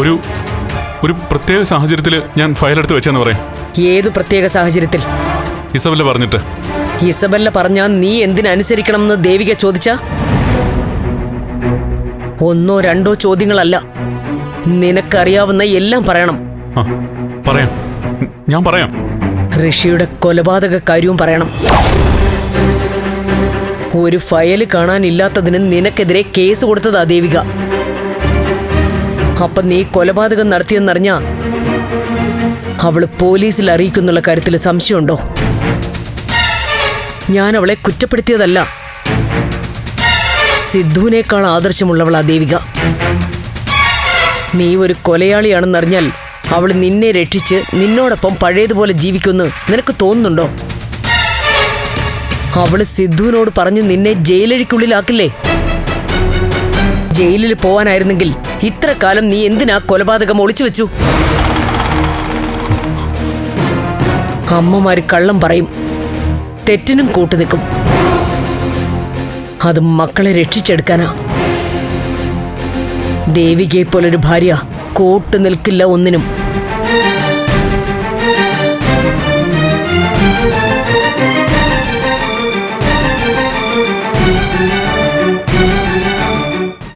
ഒരു ഒരു പ്രത്യേക സാഹചര്യത്തിൽ ഞാൻ ഫയൽ എടുത്ത് വെച്ചെന്ന് പറയാം. ഏത് പ്രത്യേക സാഹചര്യത്തിൽ? ഇസബെല്ല പറഞ്ഞിട്ട്. ഇസബെല്ല പറഞ്ഞാ നീ എന്തിനനുസരിക്കണമെന്ന് ദേവിക ചോദിച്ചാ? ഒന്നോ രണ്ടോ ചോദ്യങ്ങളല്ല, നിനക്കറിയാവുന്ന എല്ലാം പറയണം. പറയാം, ഞാൻ പറയാം. ഋഷിയുടെ കൊലപാതക കാര്യവും പറയണം. ഒരു ഫയല് കാണാനില്ലാത്തതിന് നിനക്കെതിരെ കേസ് കൊടുത്തതാ ദേവിക. അപ്പൊ നീ കൊലപാതകം നടത്തിയെന്നറിഞ്ഞാ അവള് പോലീസിൽ അറിയിക്കുന്നുള്ള കാര്യത്തിൽ സംശയമുണ്ടോ? ഞാൻ അവളെ കുറ്റപ്പെടുത്തിയതല്ല. സിദ്ധുവിനേക്കാൾ ആദർശമുള്ളവളാ ദേവിക. നീ ഒരു കൊലയാളിയാണെന്നറിഞ്ഞാൽ അവൾ നിന്നെ രക്ഷിച്ച് നിന്നോടൊപ്പം പഴയതുപോലെ ജീവിക്കുമെന്ന് നിനക്ക് തോന്നുന്നുണ്ടോ? അവള് സിദ്ധുവിനോട് പറഞ്ഞ് നിന്നെ ജയിലഴിക്കുള്ളിലാക്കില്ലേ? ജയിലിൽ പോവാനായിരുന്നെങ്കിൽ ഇത്ര കാലം നീ എന്തിനാ കൊലപാതകം ഒളിച്ചു വെച്ചു? അമ്മമാര് കള്ളം പറയും, തെറ്റിനും കൂട്ടുനിൽക്കും. അത് മക്കളെ രക്ഷിച്ചെടുക്കാനാ. ദേവികയെ പോലൊരു ഭാര്യ കൂട്ടു നിൽക്കില്ല ഒന്നിനും.